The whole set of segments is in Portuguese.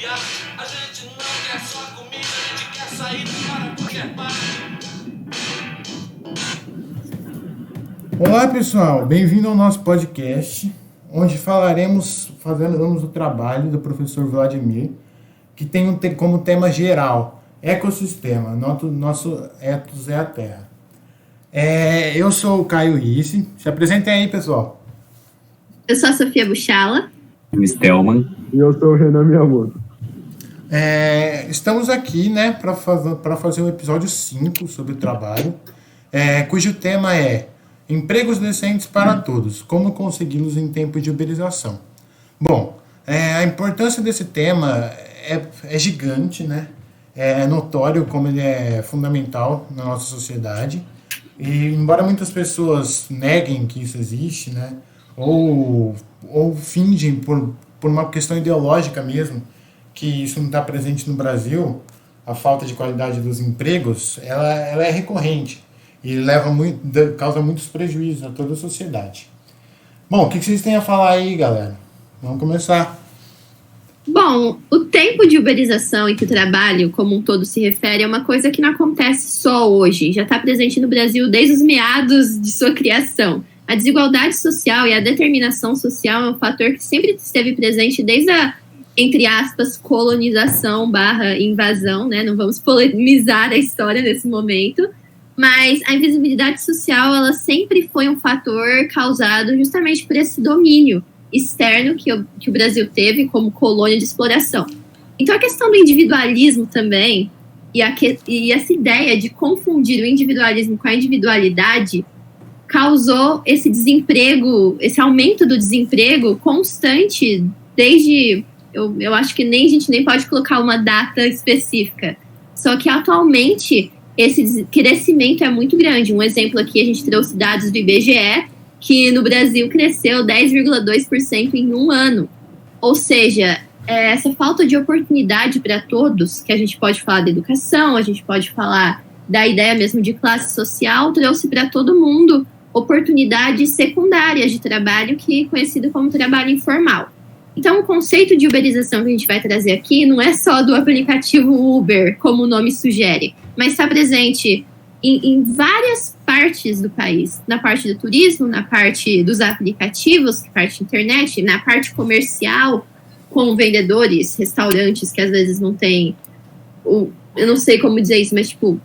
desconfiar. A gente não quer só comida, a gente quer sair para qualquer parte. Olá pessoal, bem-vindo ao nosso podcast, onde faremos o trabalho do professor Vladimir, que tem como tema geral, ecossistema, nosso ethos é a Terra. Eu sou o Caio Risse, se apresentem aí pessoal. Eu sou a Sofia Buchala. O Stelman. E eu sou o Renan Miyamoto. Estamos aqui, né, para fazer o episódio 5 sobre o trabalho, cujo tema é empregos decentes para todos, como consegui-los em tempos de uberização. Bom, a importância desse tema é gigante, né? É notório como ele é fundamental na nossa sociedade. E embora muitas pessoas neguem que isso existe, né? Ou fingem por uma questão ideológica mesmo, que isso não está presente no Brasil, a falta de qualidade dos empregos, ela é recorrente e causa muitos prejuízos a toda a sociedade. Bom, o que vocês têm a falar aí, galera? Vamos começar. Bom, o tempo de uberização em que o trabalho como um todo se refere é uma coisa que não acontece só hoje, já está presente no Brasil desde os meados de sua criação. A desigualdade social e a determinação social é um fator que sempre esteve presente desde a, entre aspas, colonização / invasão, né? Não vamos polemizar a história nesse momento, mas a invisibilidade social, ela sempre foi um fator causado justamente por esse domínio externo que o Brasil teve como colônia de exploração. Então, a questão do individualismo também, e essa ideia de confundir o individualismo com a individualidade, causou esse desemprego, esse aumento do desemprego constante desde, eu acho que a gente nem pode colocar uma data específica. Só que atualmente esse crescimento é muito grande. Um exemplo aqui, a gente trouxe dados do IBGE, que no Brasil cresceu 10,2% em um ano. Ou seja, essa falta de oportunidade para todos, que a gente pode falar da educação, a gente pode falar da ideia mesmo de classe social, trouxe para todo mundo oportunidades secundárias de trabalho, que é conhecido como trabalho informal. Então, o conceito de uberização que a gente vai trazer aqui não é só do aplicativo Uber, como o nome sugere, mas está presente em várias partes do país, na parte do turismo, na parte dos aplicativos, na parte da internet, na parte comercial, com vendedores, restaurantes que às vezes não tem, eu não sei como dizer isso, mas tipo,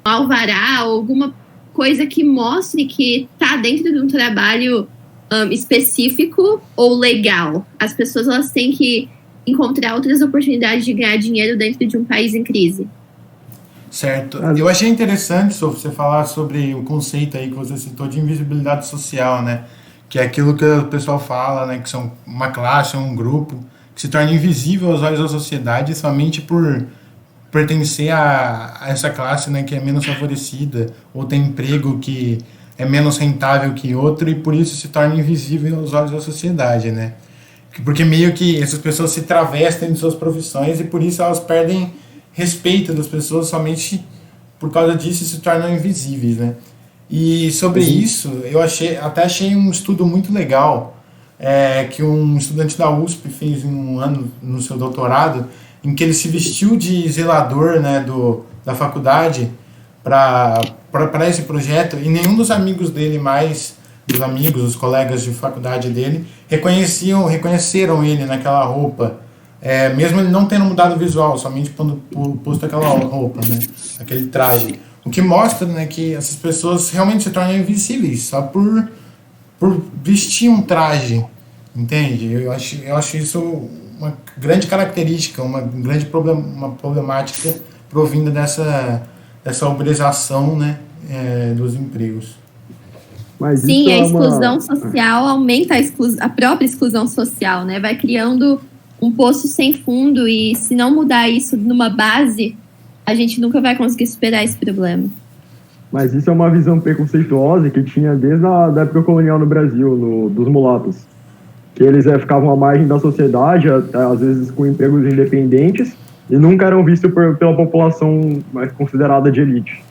alvará ou alguma coisa que mostre que está dentro de um trabalho específico ou legal. As pessoas, elas têm que encontrar outras oportunidades de ganhar dinheiro dentro de um país em crise. Certo. Eu achei interessante, Sof, você falar sobre o conceito aí que você citou de invisibilidade social, né? Que é aquilo que o pessoal fala, né? Que são uma classe, um grupo, que se torna invisível aos olhos da sociedade somente por pertencer a essa classe, né? Que é menos favorecida, ou tem emprego que é menos rentável que outro, e por isso se torna invisível aos olhos da sociedade, né? Porque meio que essas pessoas se travestem de suas profissões e por isso elas perdem respeito das pessoas somente por causa disso se tornam invisíveis, né? E sobre isso, eu achei um estudo muito legal que um estudante da USP fez em um ano no seu doutorado, em que ele se vestiu de zelador, né, da faculdade para esse projeto, e nenhum dos amigos dele mais, os colegas de faculdade dele, reconheceram ele naquela roupa. Mesmo ele não tendo mudado o visual, somente posto aquela roupa, né? Aquele traje. O que mostra, né, que essas pessoas realmente se tornam invisíveis só por vestir um traje, entende? Eu acho isso uma grande característica, uma problemática provinda dessa uberização, né, dos empregos. Mas sim, a exclusão social aumenta a própria exclusão social, né? Vai criando um poço sem fundo, e se não mudar isso numa base, a gente nunca vai conseguir superar esse problema. Mas isso é uma visão preconceituosa que tinha desde a época colonial no Brasil, dos mulatos. Que eles ficavam à margem da sociedade, às vezes com empregos independentes, e nunca eram vistos pela população mais considerada de elite.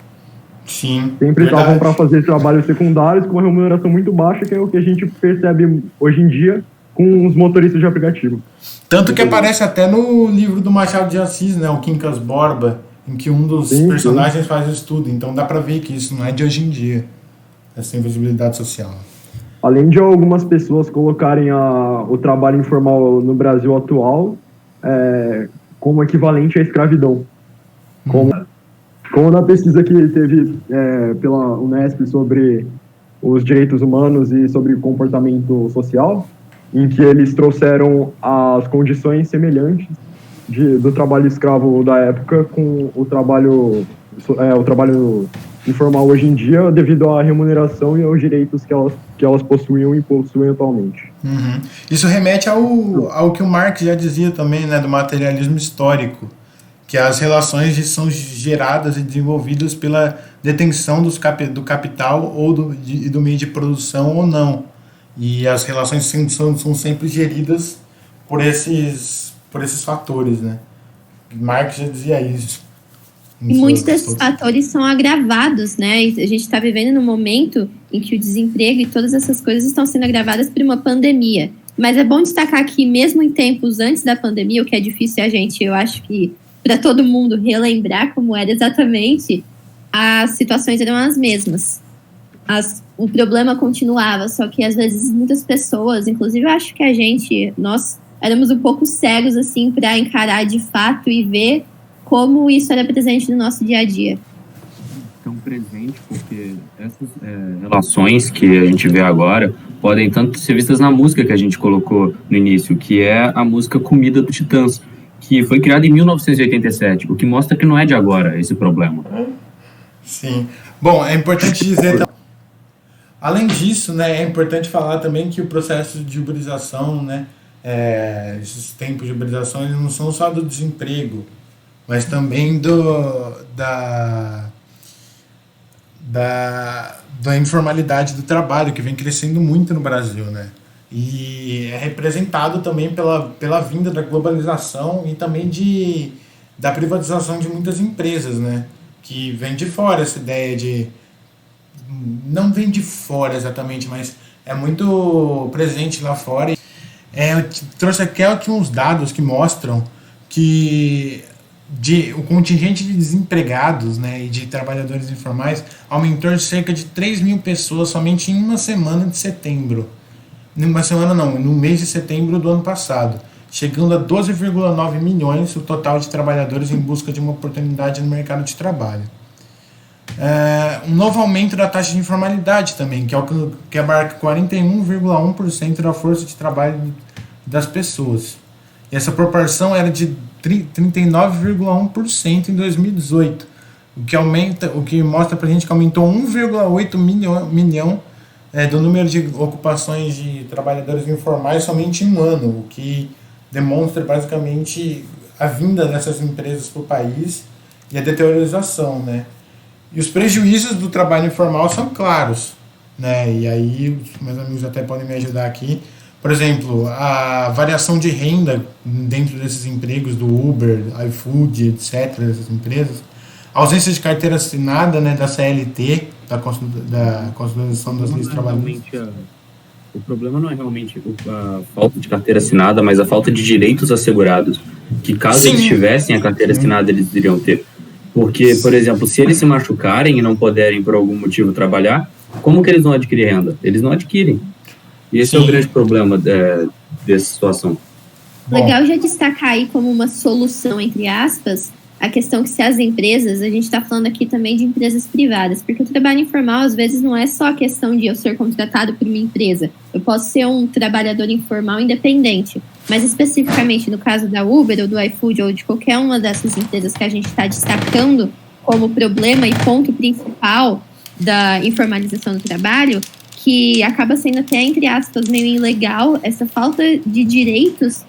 Sim, sempre estavam para fazer trabalhos secundários com uma remuneração muito baixa, que é o que a gente percebe hoje em dia com os motoristas de aplicativo. Tanto que aparece até no livro do Machado de Assis, né, o Quincas Borba, em que um dos personagens faz o estudo. Então dá pra ver que isso não é de hoje em dia, essa invisibilidade social. Além de algumas pessoas colocarem o trabalho informal no Brasil atual como equivalente à escravidão. Como na pesquisa que teve pela Unesp sobre os direitos humanos e sobre comportamento social, em que eles trouxeram as condições semelhantes do trabalho escravo da época com o trabalho informal hoje em dia, devido à remuneração e aos direitos que elas possuíam e possuem atualmente. Uhum. Isso remete ao que o Marx já dizia também, né, do materialismo histórico, que as relações são geradas e desenvolvidas pela detenção do capital ou do meio de produção ou não. E as relações são sempre geridas por esses fatores, né? Marx já dizia isso. E muitos desses fatores são agravados, né? A gente está vivendo num momento em que o desemprego e todas essas coisas estão sendo agravadas por uma pandemia. Mas é bom destacar que mesmo em tempos antes da pandemia, o que é difícil eu acho que para todo mundo relembrar como era exatamente, as situações eram as mesmas. O problema continuava, só que às vezes muitas pessoas, inclusive eu acho que nós éramos um pouco cegos assim para encarar de fato e ver como isso era presente no nosso dia a dia. Tão presente porque essas relações que a gente vê agora podem tanto ser vistas na música que a gente colocou no início, que é a música Comida do Titãs, que foi criada em 1987, o que mostra que não é de agora esse problema. Sim. Bom, é importante dizer... Além disso, né, é importante falar também que o processo de uberização, né, esses tempos de uberização, eles não são só do desemprego, mas também da informalidade do trabalho, que vem crescendo muito no Brasil, né? E é representado também pela vinda da globalização e também da privatização de muitas empresas, né? Que vem de fora essa ideia de... Não vem de fora exatamente, mas é muito presente lá fora. Eu trouxe aqui uns dados que mostram que o contingente de desempregados, né, e de trabalhadores informais aumentou de cerca de 3 mil pessoas somente em uma semana de setembro. Numa semana não, no mês de setembro do ano passado, chegando a 12,9 milhões o total de trabalhadores em busca de uma oportunidade no mercado de trabalho. Um novo aumento da taxa de informalidade também, que abarca 41,1% da força de trabalho das pessoas. E essa proporção era de 39,1% em 2018, o que mostra pra gente que aumentou 1,8 milhão do número de ocupações de trabalhadores informais somente em um ano, o que demonstra basicamente a vinda dessas empresas para o país e a deteriorização, né? E os prejuízos do trabalho informal são claros, né? E aí os meus amigos até podem me ajudar aqui. Por exemplo, a variação de renda dentro desses empregos do Uber, iFood, etc., dessas empresas, a ausência de carteira assinada, né, da CLT, da Consolidação das Leis Trabalhistas. O problema não é realmente a falta de carteira assinada, mas a falta de direitos assegurados, que caso eles tivessem a carteira assinada, eles iriam ter. Porque, por exemplo, se eles se machucarem e não puderem, por algum motivo, trabalhar, como que eles vão adquirir renda? Eles não adquirem. E esse é o grande problema dessa situação. Legal já destacar aí como uma solução, entre aspas, a questão que se as empresas, a gente está falando aqui também de empresas privadas, porque o trabalho informal, às vezes, não é só a questão de eu ser contratado por uma empresa. Eu posso ser um trabalhador informal independente, mas especificamente no caso da Uber ou do iFood ou de qualquer uma dessas empresas que a gente está destacando como problema e ponto principal da informalização do trabalho, que acaba sendo até, entre aspas, meio ilegal, essa falta de direitos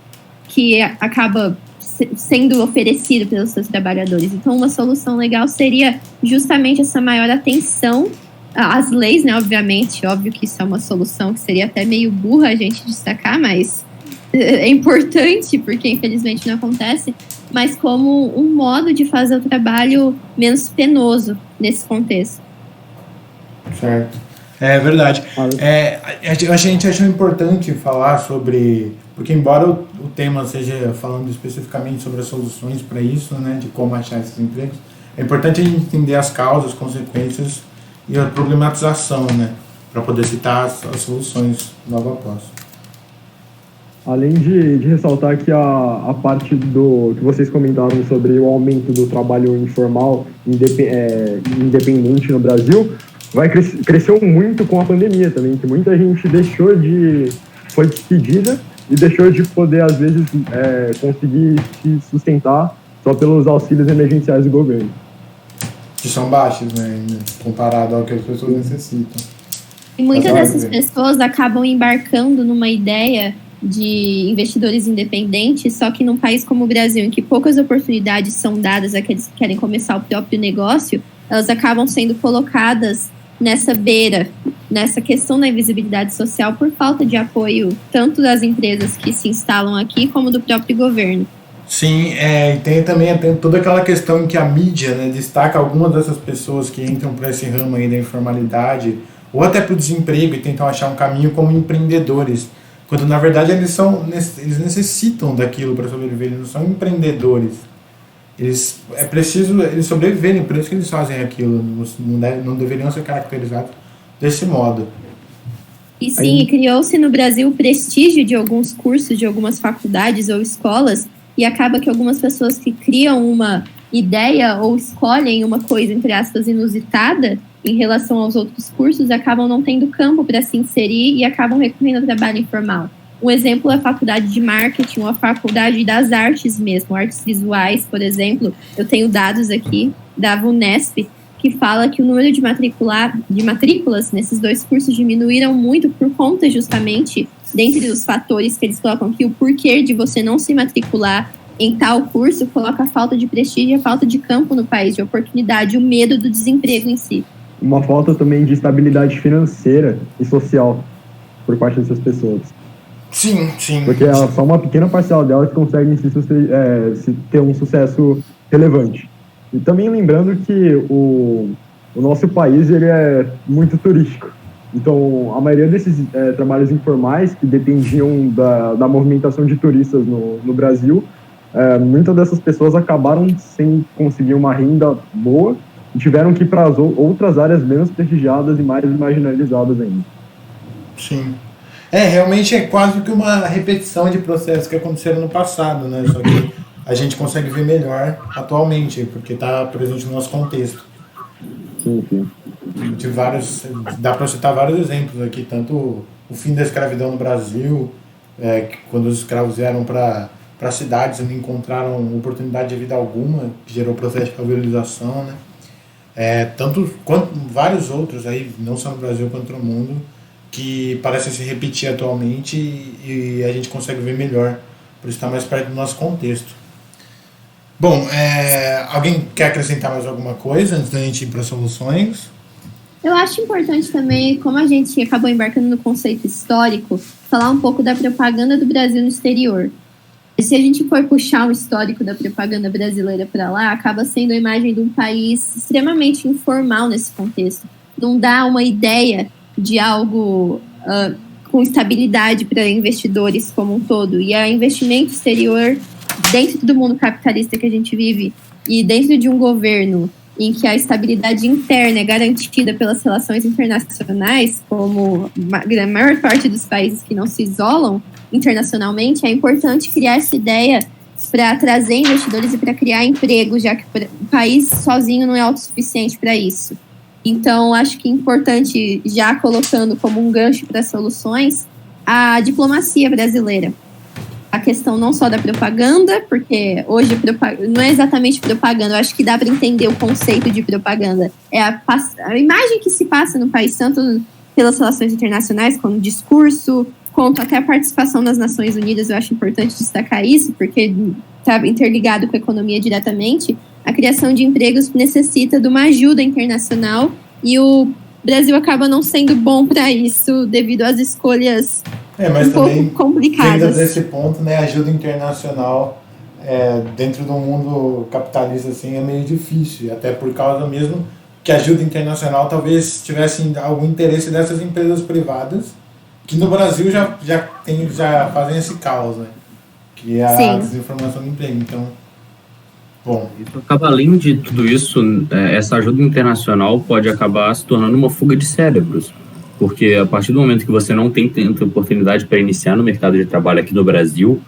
que acaba sendo oferecido pelos seus trabalhadores. Então, uma solução legal seria justamente essa maior atenção às leis, né? Obviamente, óbvio que isso é uma solução que seria até meio burra a gente destacar, mas é importante, porque infelizmente não acontece, mas como um modo de fazer o trabalho menos penoso nesse contexto. Certo. É verdade. Ah, A gente achou importante falar sobre, porque embora o tema seja falando especificamente sobre as soluções para isso, né, de como achar esses empregos, é importante a gente entender as causas, consequências e a problematização, né, para poder citar as soluções logo após. Além de ressaltar que a parte do que vocês comentaram sobre o aumento do trabalho informal independente no Brasil, cresceu muito com a pandemia também, que muita gente foi despedida e deixou de poder, às vezes, conseguir se sustentar só pelos auxílios emergenciais do governo. Que são baixos, né, ainda, comparado ao que as pessoas necessitam. E muitas Mas, dessas olha, pessoas acabam embarcando numa ideia de investidores independentes, só que num país como o Brasil, em que poucas oportunidades são dadas àqueles que querem começar o próprio negócio, elas acabam sendo colocadas nessa beira, nessa questão da invisibilidade social por falta de apoio tanto das empresas que se instalam aqui como do próprio governo. Sim, e tem também toda aquela questão em que a mídia, né, destaca algumas dessas pessoas que entram para esse ramo aí da informalidade ou até para o desemprego e tentam achar um caminho como empreendedores, quando na verdade eles necessitam daquilo para sobreviver, eles não são empreendedores. Eles sobreviverem, por isso que eles fazem aquilo, não deveriam ser caracterizados desse modo. E sim, criou-se no Brasil o prestígio de alguns cursos, de algumas faculdades ou escolas, e acaba que algumas pessoas que criam uma ideia ou escolhem uma coisa, entre aspas, inusitada em relação aos outros cursos, acabam não tendo campo para se inserir e acabam recorrendo ao trabalho informal. Um exemplo é a faculdade de marketing ou a faculdade das artes mesmo, artes visuais, por exemplo. Eu tenho dados aqui da VUNESP, que fala que o número de matrículas nesses dois cursos diminuíram muito por conta justamente, dentre os fatores que eles colocam aqui, o porquê de você não se matricular em tal curso, coloca a falta de prestígio, a falta de campo no país, de oportunidade, o medo do desemprego em si. Uma falta também de estabilidade financeira e social por parte dessas pessoas. Sim. Porque é só uma pequena parcela delas que conseguem se ter um sucesso relevante. E também lembrando que o nosso país ele é muito turístico. Então, a maioria desses trabalhos informais que dependiam da movimentação de turistas no Brasil, muitas dessas pessoas acabaram sem conseguir uma renda boa e tiveram que ir para outras áreas menos prestigiadas e mais marginalizadas ainda. Sim. Realmente é quase que uma repetição de processos que aconteceram no passado, né? Só que a gente consegue ver melhor atualmente, porque está presente no nosso contexto. Sim. Dá para citar vários exemplos aqui, tanto o fim da escravidão no Brasil, quando os escravos vieram para cidades e não encontraram oportunidade de vida alguma, que gerou o processo de favelização, né? Tanto quanto vários outros aí, não só no Brasil quanto no mundo, que parecem se repetir atualmente e a gente consegue ver melhor, por estar mais perto do nosso contexto. Bom, alguém quer acrescentar mais alguma coisa antes da gente ir para soluções? Eu acho importante também, como a gente acabou embarcando no conceito histórico, falar um pouco da propaganda do Brasil no exterior. E se a gente for puxar o histórico da propaganda brasileira para lá, acaba sendo a imagem de um país extremamente informal nesse contexto. Não dá uma ideia de algo com estabilidade para investidores como um todo. E o investimento exterior, dentro do mundo capitalista que a gente vive e dentro de um governo em que a estabilidade interna é garantida pelas relações internacionais, como a maior parte dos países que não se isolam internacionalmente, é importante criar essa ideia para trazer investidores e para criar empregos, já que o país sozinho não é autossuficiente para isso. Então, acho que é importante, já colocando como um gancho para soluções, a diplomacia brasileira. A questão não só da propaganda, porque hoje não é exatamente propaganda, eu acho que dá para entender o conceito de propaganda. É a imagem que se passa no país, tanto pelas relações internacionais, como discurso, quanto até a participação nas Nações Unidas. Eu acho importante destacar isso, porque está interligado com a economia diretamente. A criação de empregos necessita de uma ajuda internacional e o Brasil acaba não sendo bom para isso devido às escolhas mas um também, pouco complicadas. Ainda desse ponto, né, ajuda internacional dentro do mundo capitalista assim, é meio difícil, até por causa mesmo que ajuda internacional talvez tivesse algum interesse dessas empresas privadas, que no Brasil já fazem esse caos, né? Que é a desinformação do emprego. Então, bom. Acaba, além de tudo isso, essa ajuda internacional pode acabar se tornando uma fuga de cérebros, porque a partir do momento que você não tem tanta oportunidade para iniciar no mercado de trabalho aqui no Brasil,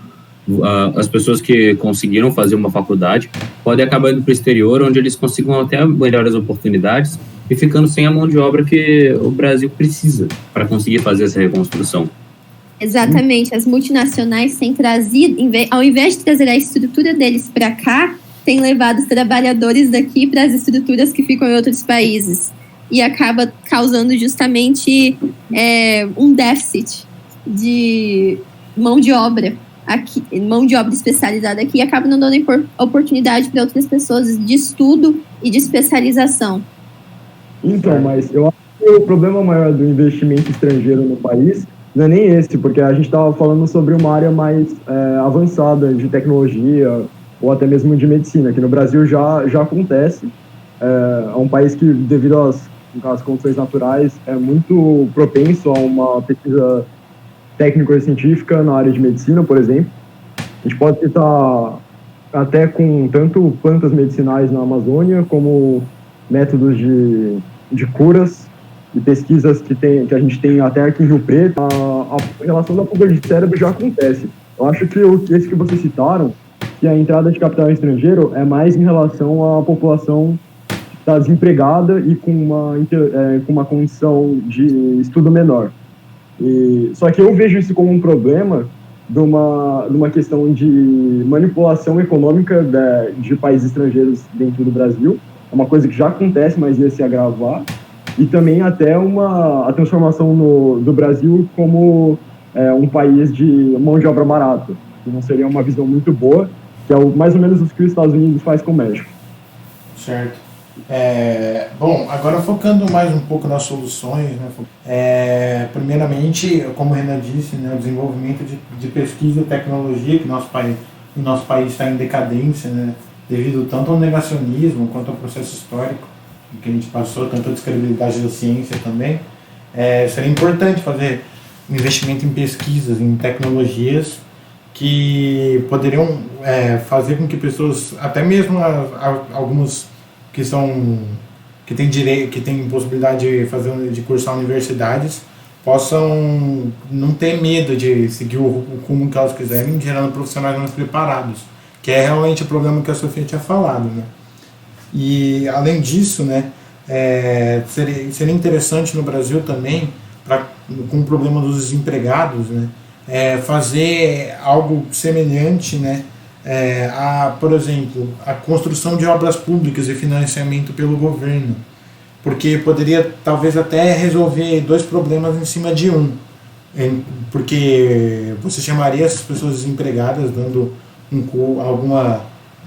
as pessoas que conseguiram fazer uma faculdade podem acabar indo para o exterior, onde eles consigam até melhores oportunidades e ficando sem a mão de obra que o Brasil precisa para conseguir fazer essa reconstrução. Exatamente, as multinacionais têm trazido, ao invés de trazer a estrutura deles para cá, têm levado os trabalhadores daqui para as estruturas que ficam em outros países. E acaba causando justamente um déficit de mão de obra aqui, mão de obra especializada aqui, e acaba não dando oportunidade para outras pessoas de estudo e de especialização. Então, mas eu acho que o problema maior do investimento estrangeiro no país não é nem esse, porque a gente estava falando sobre uma área mais avançada de tecnologia ou até mesmo de medicina, que no Brasil já acontece. É um país que, devido às condições naturais, é muito propenso a uma pesquisa técnica e científica na área de medicina, por exemplo. A gente pode citar até com tanto plantas medicinais na Amazônia, como métodos de curas e pesquisas que a gente tem até aqui em Rio Preto. A relação da fuga de cérebro já acontece. Eu acho que esse que vocês citaram, que a entrada de capital estrangeiro é mais em relação à população que está desempregada e com uma condição de estudo menor. Só que eu vejo isso como um problema de uma questão de manipulação econômica de países estrangeiros dentro do Brasil. É uma coisa que já acontece, mas ia se agravar. E também até a transformação do Brasil como um país de mão de obra barata, que não seria uma visão muito boa, que é mais ou menos o que os Estados Unidos faz com o México. Certo. Bom, agora focando mais um pouco nas soluções, né? Primeiramente, como o Renan disse, né, o desenvolvimento de pesquisa e tecnologia, que o nosso país está em decadência, né, devido tanto ao negacionismo quanto ao processo histórico que a gente passou, tanto a descredibilidade da ciência também. Seria importante fazer um investimento em pesquisas, em tecnologias que poderiam fazer com que pessoas, até mesmo algumas que têm possibilidade de cursar universidades, possam não ter medo de seguir o rumo que elas quiserem, gerando profissionais mais preparados, que é realmente o problema que a Sofia tinha falado, né? E além disso, né, seria interessante no Brasil também, com o problema dos desempregados, né, fazer algo semelhante, né, por exemplo, a construção de obras públicas e financiamento pelo governo, porque poderia talvez até resolver dois problemas em cima de um, porque você chamaria essas pessoas desempregadas, dando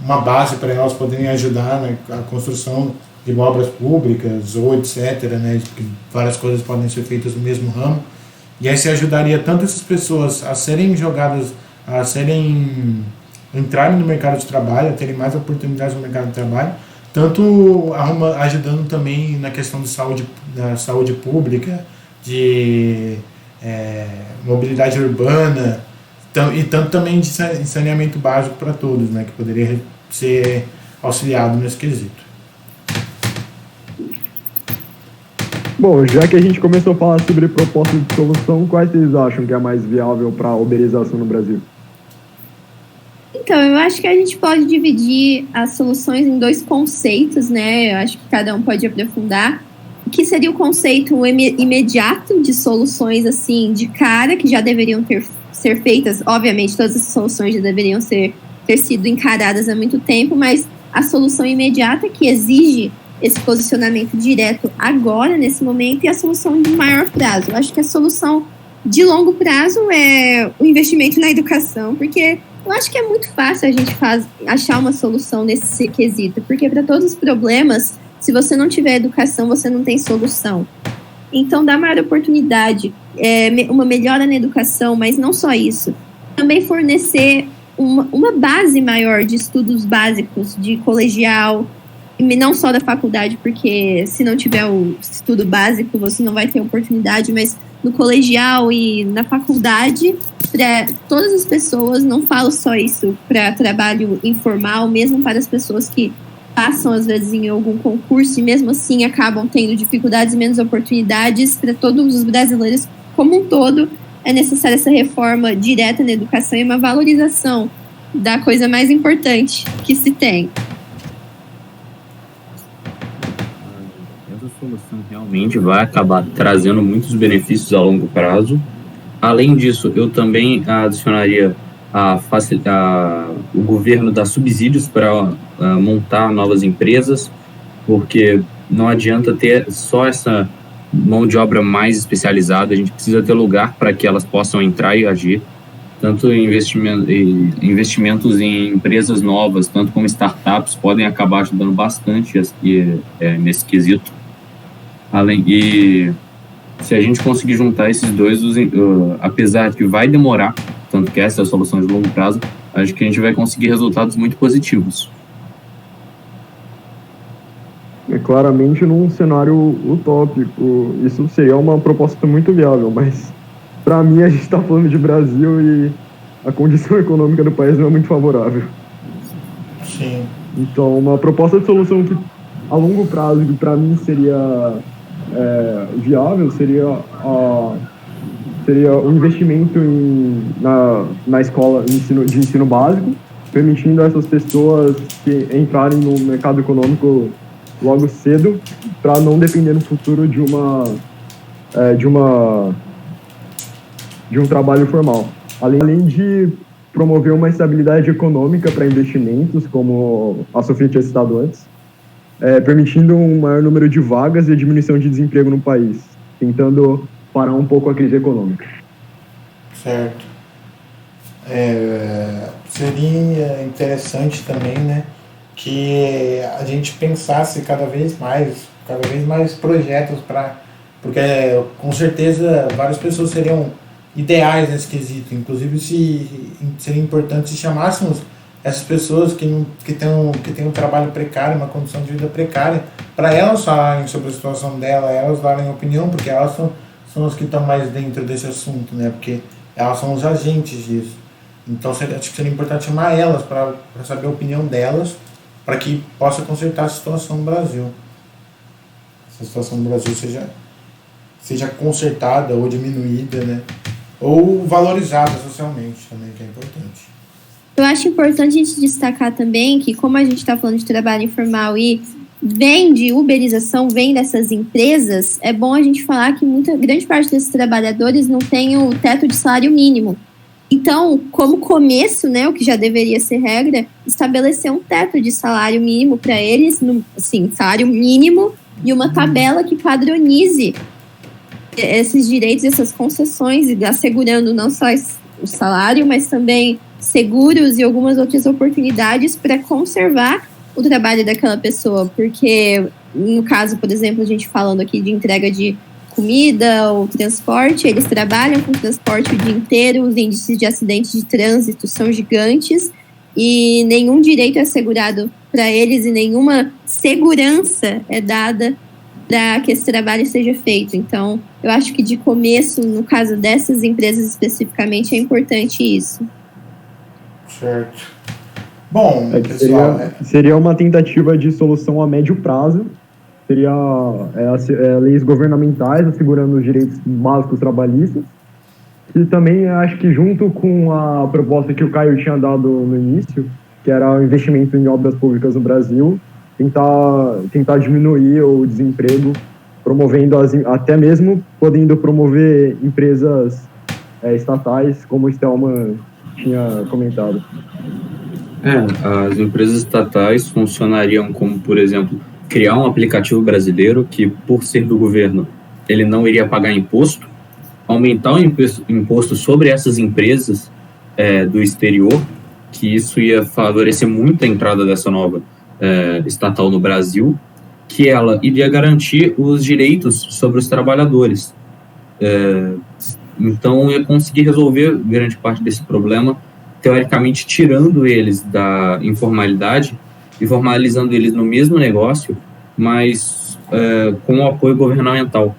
uma base para elas poderem ajudar na construção de obras públicas ou etc, né, porque várias coisas podem ser feitas no mesmo ramo, e aí se ajudaria tanto essas pessoas a serem entrarem no mercado de trabalho, a terem mais oportunidades no mercado de trabalho, tanto ajudando também na questão da saúde pública, de mobilidade urbana, e tanto também de saneamento básico para todos, né, que poderia ser auxiliado nesse quesito. Bom, já que a gente começou a falar sobre propostas de solução, quais vocês acham que é a mais viável para a uberização no Brasil? Então, eu acho que a gente pode dividir as soluções em dois conceitos, né? Eu acho que cada um pode aprofundar. Que seria o conceito imediato de soluções, assim, de cara, que já deveriam ser feitas. Obviamente, todas as soluções já deveriam ter sido encaradas há muito tempo, mas a solução imediata que exige esse posicionamento direto agora, nesse momento, e a solução de maior prazo. Eu acho que a solução de longo prazo é o investimento na educação, porque eu acho que é muito fácil a gente achar uma solução nesse quesito, porque para todos os problemas, se você não tiver educação, você não tem solução. Então, dá maior oportunidade, uma melhora na educação, mas não só isso. Também fornecer uma base maior de estudos básicos, de colegial, e não só da faculdade, porque se não tiver o estudo básico, você não vai ter oportunidade, mas no colegial e na faculdade, para todas as pessoas, não falo só isso para trabalho informal, mesmo para as pessoas que passam às vezes em algum concurso e mesmo assim acabam tendo dificuldades e menos oportunidades, para todos os brasileiros como um todo, é necessária essa reforma direta na educação e uma valorização da coisa mais importante que se tem. Essa solução realmente vai acabar trazendo muitos benefícios a longo prazo. Além disso, eu também adicionaria o governo dar subsídios para montar novas empresas, porque não adianta ter só essa mão de obra mais especializada, a gente precisa ter lugar para que elas possam entrar e agir, tanto investimentos em empresas novas, tanto como startups, podem acabar ajudando bastante nesse quesito. E se a gente conseguir juntar esses dois, apesar de que vai demorar, tanto que essa é a solução de longo prazo, acho que a gente vai conseguir resultados muito positivos. Claramente, num cenário utópico, isso seria uma proposta muito viável, mas para mim a gente está falando de Brasil e a condição econômica do país não é muito favorável. Sim. Então, uma proposta de solução que a longo prazo, que para mim seria viável, seria o investimento na escola de ensino básico, permitindo a essas pessoas que entrarem no mercado econômico logo cedo, para não depender no futuro de um trabalho formal. Além de promover uma estabilidade econômica para investimentos, como a Sofia tinha citado antes, permitindo um maior número de vagas e a diminuição de desemprego no país, tentando parar um pouco a crise econômica. Certo. Seria interessante também, né, que a gente pensasse cada vez mais projetos porque com certeza várias pessoas seriam ideais nesse quesito. Inclusive, seria importante se chássemos essas pessoas que têm um trabalho precário, uma condição de vida precária, para elas falarem sobre a situação dela, elas darem opinião, porque elas são as que estão mais dentro desse assunto, né? Porque elas são os agentes disso. Então, acho que seria importante chamar elas para saber a opinião delas, para que possa consertar a situação no Brasil. Se a situação do Brasil seja consertada ou diminuída, né? Ou valorizada socialmente também, que é importante. Eu acho importante a gente destacar também que, como a gente está falando de trabalho informal e vem de uberização, vem dessas empresas, é bom a gente falar que grande parte desses trabalhadores não tem o teto de salário mínimo. Então, como começo, né, o que já deveria ser regra, estabelecer um teto de salário mínimo para eles, salário mínimo, e uma tabela que padronize esses direitos, essas concessões, assegurando não só o salário, mas também seguros e algumas outras oportunidades para conservar o trabalho daquela pessoa. Porque, no caso, por exemplo, a gente falando aqui de entrega de comida ou transporte, eles trabalham com transporte o dia inteiro, os índices de acidentes de trânsito são gigantes e nenhum direito é assegurado para eles e nenhuma segurança é dada para que esse trabalho seja feito. Então, eu acho que de começo, no caso dessas empresas especificamente, é importante isso. Certo. Bom, pessoal... Seria uma tentativa de solução a médio prazo. Seria leis governamentais assegurando os direitos básicos trabalhistas. E também acho que junto com a proposta que o Caio tinha dado no início, que era o investimento em obras públicas no Brasil, tentar diminuir o desemprego, promovendo até mesmo podendo promover empresas estatais, como o Stelman tinha comentado. As empresas estatais funcionariam como, por exemplo, criar um aplicativo brasileiro que, por ser do governo, ele não iria pagar imposto, aumentar o imposto sobre essas empresas do exterior, que isso ia favorecer muito a entrada dessa nova estatal no Brasil, que ela iria garantir os direitos sobre os trabalhadores. Então, ia conseguir resolver grande parte desse problema, teoricamente tirando eles da informalidade e formalizando eles no mesmo negócio, mas com o apoio governamental.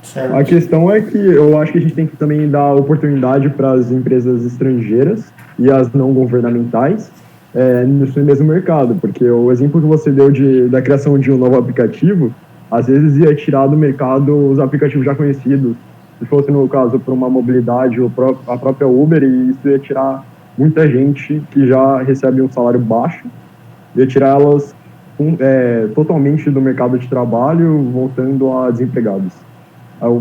Certo. A questão é que eu acho que a gente tem que também dar oportunidade para as empresas estrangeiras e as não governamentais nesse mesmo mercado, porque o exemplo que você deu da criação de um novo aplicativo, às vezes ia tirar do mercado os aplicativos já conhecidos, se fosse no caso para uma mobilidade, a própria Uber, e isso ia tirar muita gente que já recebe um salário baixo, ia tirar elas totalmente do mercado de trabalho, voltando a desempregados.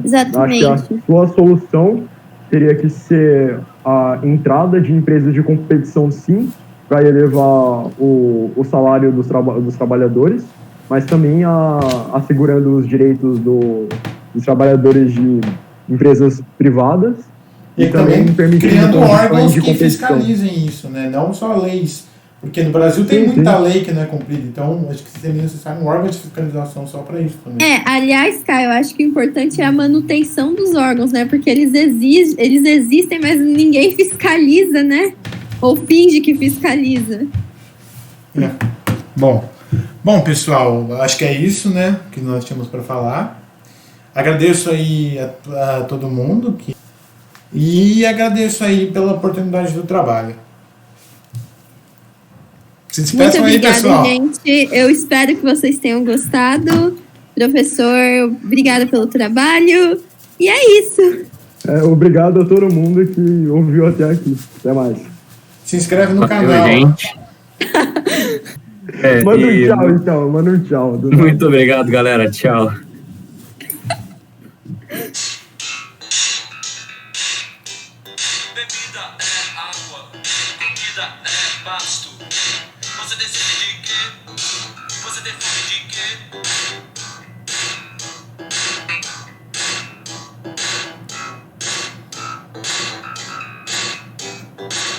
Exatamente. Acho que a sua solução teria que ser a entrada de empresas de competição, sim, para elevar o salário dos trabalhadores, mas também assegurando os direitos dos trabalhadores de empresas privadas E também permitindo criando órgãos de que competição. fiscalizem isso, né? Não só leis. Porque no Brasil tem Sim, muita sim. lei que não é cumprida. Então, acho que seria necessário um órgão de fiscalização só para isso também. Aliás, Caio, eu acho que o importante é a manutenção dos órgãos, né? Porque eles existem, mas ninguém fiscaliza, né? Ou finge que fiscaliza. Bom, pessoal, acho que é isso, né? Que nós tínhamos para falar. Agradeço aí a todo mundo e agradeço aí pela oportunidade do trabalho. Se Muito despeçam aí, obrigada, pessoal. gente. Eu espero que vocês tenham gostado. Professor, obrigada pelo trabalho. E é isso. Obrigado a todo mundo que ouviu até aqui. Até mais. Se inscreve no Valeu, canal. gente. Manda um tchau, então. Manda um tchau. Muito obrigado, galera. Tchau. Bebida é água, comida é pasto. Você tem sede de quê? Você tem fome de quê?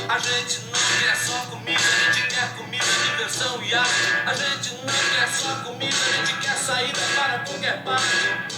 A gente não quer só comida, a gente quer comida, diversão e arte. A gente não quer só comida, a gente quer saída para qualquer parte.